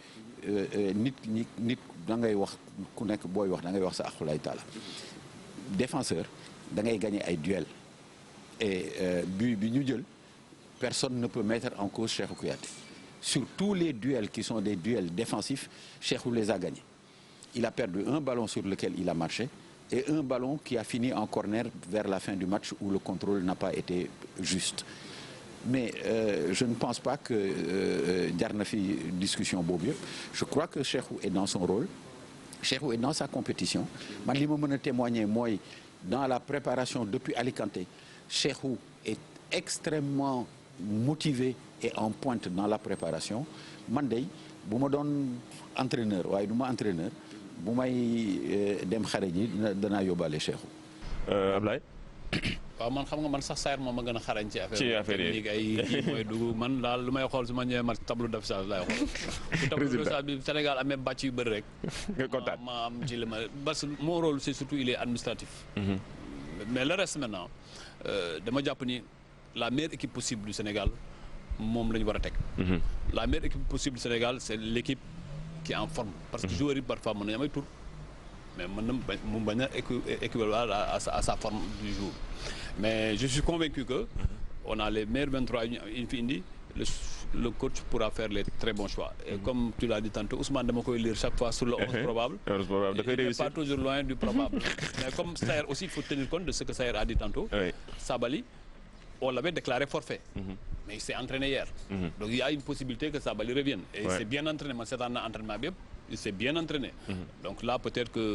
nit da ngay wax ku nekk booy wax da ngay wax sa axulaay taala défenseur da ngay gagner ay duels et but bi ñu jël personne ne peut mettre en cause Cheikhou Kouyaté sur tous les duels qui sont des duels défensifs Cheikhou les a gagnés. Il a perdu un ballon sur lequel il a marché et un ballon qui a fini en corner vers la fin du match où le contrôle n'a pas été juste. Mais je ne pense pas que jar na fi discussion boobu yëpp. Je crois que Cheikhou est dans son rôle. Cheikhou est dans sa compétition. Man li ma mën a témoigner mooy dans la préparation depuis Alicante, Cheikhou est extrêmement motivé et en pointe dans la préparation. Man dey bu ma doon entraîneur waaye du ma entraîneur bu may dem xare ji danaa yóbbaale Cheikhou. Ablaye waaw man xam nga man sax Saër moom ma gën a xarañ ci affaire yi technique ay kii mooy dugg man daal lu may xool su ma ñëwee match tableau d'affichage laay xool bu tableau d'affichage bi Sénégal amee bàcc yu bëri rek nga kontaan ma am ci li ma parce que mon rôle c'est surtout il est administratif mais le reste maintenant dama jàpp ni la meilleure équipe possible du Sénégal moom la ñu war a teg la meilleure équipe possible du Sénégal c'est l'équipe qui est en forme parce que joueurs yi parfois mën nañu amay tour mais mën na mu bañ a équivalent à sa forme du jour mais je suis convaincu que on a les meilleurs 23 yu fi indi le coach pourra faire les très bons choix et comme tu l'as dit tantôt Ousmane dama koy lire chaque fois sur le 11 probable il n'est pas toujours loin du probable mais comme Saër aussi il faut tenir compte de ce que Saër a dit tantôt Sabali on l'avait déclaré forfait mais il s'est entraîné hier donc il y a une possibilité que Sabali revienne et il s'est bien entraîné man seetaan na entraînement bi yëpp il s'est bien entraîné donc là peut-être que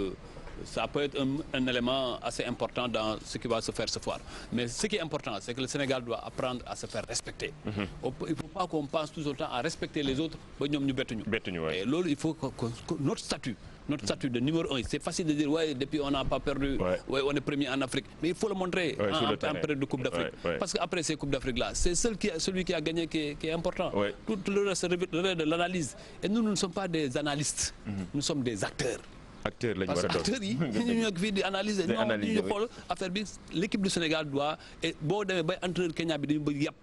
ça peut être un élément assez important dans ce qui va se faire ce soir. Mais ce qui est important, c'est que le Sénégal doit apprendre à se faire respecter. Il ne faut pas qu'on pense tout le temps à respecter les autres. Et là, il faut que notre statut de numéro 1, c'est facile de dire, ouais, depuis on n'a pas perdu, ouais, on est premier en Afrique. Mais il faut le montrer en période de Coupe d'Afrique. Parce qu'après ces Coupes d'Afrique-là, c'est celui qui a gagné qui est important. Tout le reste relève de l'analyse. Et nous ne sommes pas des analystes, nous sommes des acteurs. Acteur lañu parce que acteurs yi ñu ñoo fii di analyser ñoom ñu xool affaire bi l'équipe du Sénégal doit et boo demee bay entraîneur Kenya bi dañu bëgg yàpp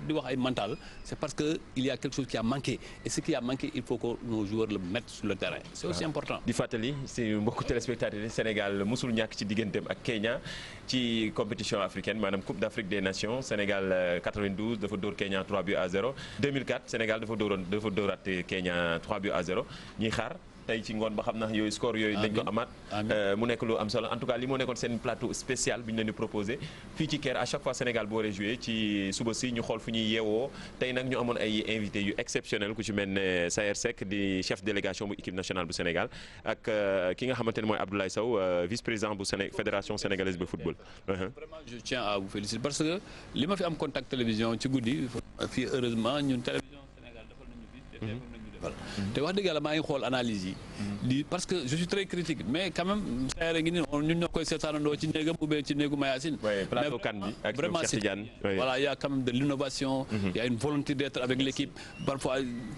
di wax ay mental c'est parce que il y a quelque chose qui a manqué et ce qui a manqué il faut que nos joueurs le mettent sur le terrain c'est aussi important di fàttali si mbokku téléspectateurs yi Sénégal musul ñàkk ci digganteem ak Kenya ci compétition africaine maanaam Coupe d'Afrique des Nations Sénégal 92 dafa dóor Kenya 3-0 2004 Sénégal dafa dóoraat Kenya 3-0 ñuy xaar tey ci ngoon ba xam na yooyu score yooyu dañ ko amaat mu nekk lu am solo en tout cas li moo nekkoon seen plateau spécial bi ñu leen di proposé fii ci Caire à chaque fois Sénégal bu waree joué ci suba si ñu xool fu ñuy yeewoo tey nag ñu amoon ay invités yu exceptionnel ku ci mel ne Saër Seck di chef délégation bu équipe nationale bu Sénégal ak ki nga xamante ne mooy Abdoulaye Sow vice-président bu fédération sénégalaise de football. Vraiment je tiens à vous féliciter parce que li ma fi am contact télévision ci guddi fii heureusement ñun télévision Sénégal defal nañu fi te wax dëgg yàlla maa ngi xool analyse yi di parce que je suis très critique mais quand même Saër ngi ni ñun ñoo koy seetaanandoo ci néegam ou bien ci néegu Mayacine plateau kan bi ak vraiment Cheikh Tidiane voilà il y a quand même de l'innovation il y a une volonté d'être avec l'équipe parfois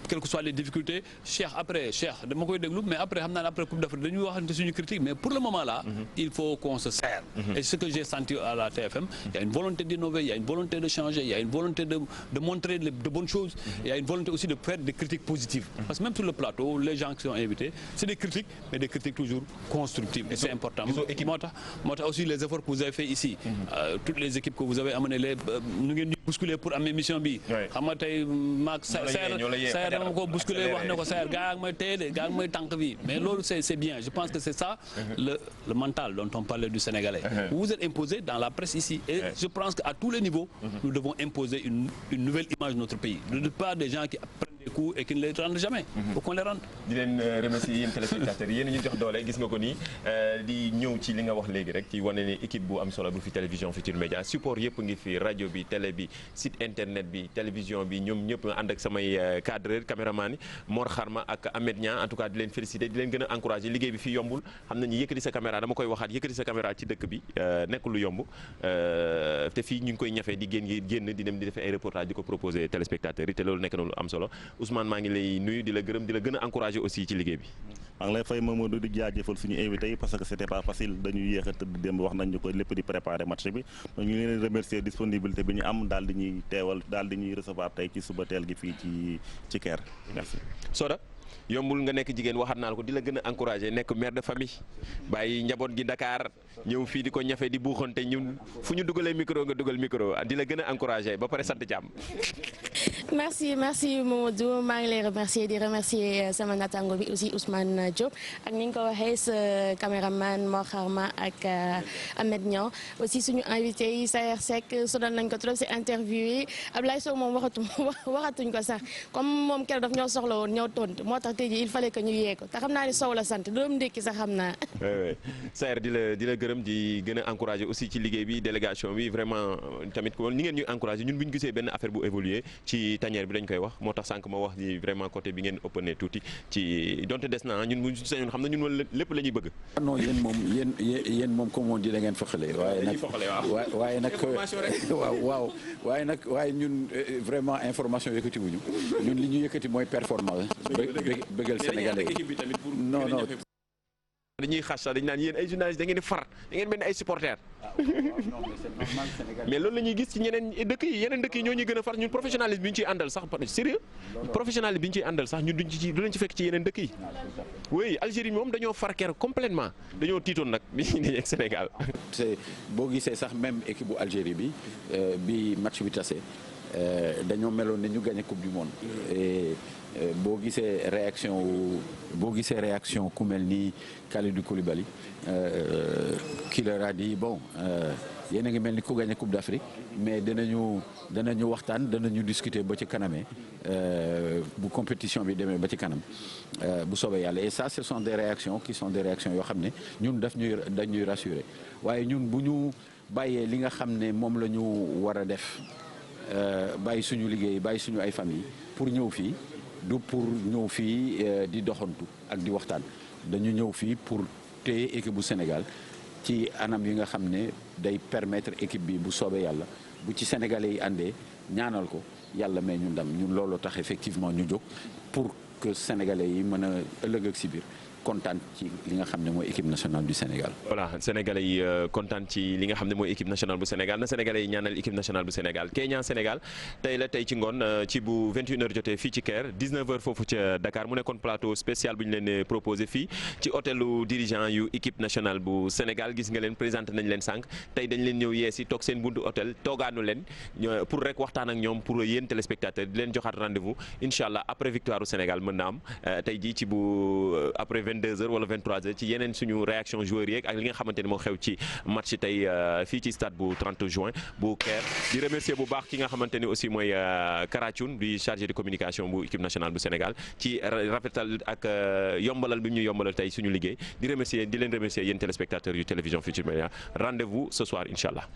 quelles que soient les difficultés Cheikh dama koy déglu mais après xam naa ne après Coupe d'Afrique dañuy waxante suñu critique mais pour le moment là il faut qu'on se serre et ce que j'ai senti à la TFM il y a une volonté d'innover il y a une volonté de changer il y a une volonté de montrer de bonnes choses il y a une volonté aussi de faire des critiques positives parce que même sur le plateau les gens qui sont invités c'est des critiques mais des critiques toujours constructives et c'est important moo tax aussi les efforts que vous avez fait ici toutes les équipes que vous avez amenées nu ngeen ñu bousculer pour am émission bi xam nga tey maag Saër dama ko bousculer wax ne ko Saër gaa ngi may téye de gaa ngi may tànk bi mais loolu c'est bien je pense que c'est ça le mental dont on parlait du Sénégalais vous vous êtes imposé dans la presse ici et je pense qu'à tous les niveaux nous devons imposer une nouvelle image de notre pays ne pas des gens qui coups et qui ne les rendent jamais. faut qu'on les rende. di leen remercier yéen téléspectateurs yéen ñu jox doole gis nga ko nii di ñëw ci li nga wax léegi rek ci wane ne équipe bu am solo bu fi télévision Futurs Médias support yëpp ngi fi rajo bi télé bi site internet bi télévision bi ñoom ñëpp ànd ak samay cadreur caméraman yi Mor Kharma ak Ahmed Niang en tout cas di leen féliciter di leen gën a encourager liggéey bi fii yombul xam nañu yëkkati sa caméra dama koy waxaat yëkkati sa caméra ci dëkk bi nekkul lu yomb te fii ñu ngi koy ñafee di génn di dem di def ay reportage di ko proposer téléspectateurs yi te loolu nekk na lu am solo Ousmane maa ngi lay nuyu di la gërëm di la gën a encourager aussi ci liggéey bi. maa ngi lay fay Mamadou di jaajëfal suñu invité yi parce que c'était pas facile dañuy yéex a tëdd démb wax nañ ñu ko lépp di préparer match bi donc ñu ngi leen remercier disponibilité bi ñu am daal di ñuy teewal daal di ñuy recevoir tey ci suba teel gi fii ci Caire merci. Soda yombul nga nekk jigéen waxaat naa la ko di la gën a encourager nekk mère de famille bàyyi njaboot gi Dakar ñëw fii di ko ñafe di buuxante ñun fu ñu dugalee micro nga dugal micro di la gën a encourager ba pare sant jàmm. merci Mamadou maa ngi lay remercier di remercier sama natango bi aussi Ousmane Diop ak ni nga ko waxee sa caméraman Mor Kharma ak Ahmed Niang aussi suñu invité yi Saër Seck sonal nañ ko trop si interview yi Abdoulaye Sow moom waxatuñ ko sax comme moom keroog daf ñoo soxla woon ñëw tontu moo tax tey jii il fallait que ñu yee ko te xam naa ni Sow la sant doom ndékki sax xam naa. oui Saër di la gërëm di gën a encourager aussi ci liggéey bi délégation bi vraiment tamit ko ni ngeen ñuy encourager ñun bu ñu gisee benn affaire bu évoluer ci ci tanière bi dañ koy wax moo tax sànq ma wax ni vraiment côté bi ngeen ëppane tuuti ci donte des na ñun bu sañoon xam na ñun lépp la ñuy bëgg. non yéen moom comme on dit da ngeen foxale waaye nag waaye ñun vraiment information yëkkati wuñu ñun li ñu yëkkati mooy performance bëggal Sénégalais non dañuy xas sax dañu naan yéen ay journalistes da ngeen di far da ngeen mel ni ay supporters. mais loolu la ñuy gis ci yeneen dëkk yi ñoo ñuy gën a far ñun professionnalisme bi ñu ciy àndal sax sérieux professionnalisme bi ñu ciy àndal sax ñun duñ ci fekk ci yeneen dëkk yi. oui Algérie moom dañoo far keroog complètement dañoo tiitoon nag bi ñu ne ak Sénégal. boo gisee sax même équipe bu Algérie bi match bi tase dañoo meloon ne ñu gagné coupe du monde. boo gisee réaction ku mel ni Kalidou Koulibaly qui leur a dit bon yéen a ngi mel ni ku gagné Coupe d'Afrique mais danañu waxtaan danañu discuter ba ci kanamee bu compétition bi demee ba ci kanam bu soobee yàlla et ça ce sont des réactions qui sont des réactions yoo xam ne ñun dañuy rassurer waaye ñun bu ñu bàyyee li nga xam ne moom la ñu war a def bàyyi suñu liggéey bàyyi suñu ay famille pour ñëw fii du pour ñëw fii di doxantu ak di waxtaan dañu ñëw fii pour téye équipe bu Sénégal ci anam yi nga xam ne day permettre équipe bi bu soobee yàlla bu ci sénégalais yi àndee ñaanal ko yàlla may ñu ndam ñun loolu tax effectivement ñu jóg pour que sénégalais yi mën a ëllëg ak si biir kontaan ci li nga xam ne mooy équipe nationale du Sénégal. voilà sénégalais yi kontaan ci li nga xam ne mooy équipe nationale bu Sénégal na sénégalais yi ñaanal équipe nationale bu Sénégal Kenya Sénégal tey ci ngoon ci bu 21h jotee fii ci Caire 19h foofu ca Dakar mu nekkoon plateau spécial bu ñu leen proposé fii ci hôtelu dirigeant yu équipe nationale bu Sénégal gis nga leen présenté nañ leen sànq tey dañ leen ñëw yeesi toog seen buntu hôtel toogaanu leen pour rek waxtaan ak ñoom pour yéen téléspectateurs di leen joxaat rendez-vous incha allah après victoire du Sénégal mën na am tey jii ci bu après 22h wala 23h ci yeneen suñu réaction joueurs yeeg ak li nga xamante ni moo xew ci match tey fii ci stade bu 30 juin bu Caire di remercier bu baax ki nga xamante ni aussi mooy Karathioune di chargé de communication bu équipe nationale bu Sénégal ci rafetal ak yombalal bi ñu yombalal tey suñu liggéey di leen remercier yéen téléspectateurs yu télévision Futurs Médias rendez-vous ce soir incha allah.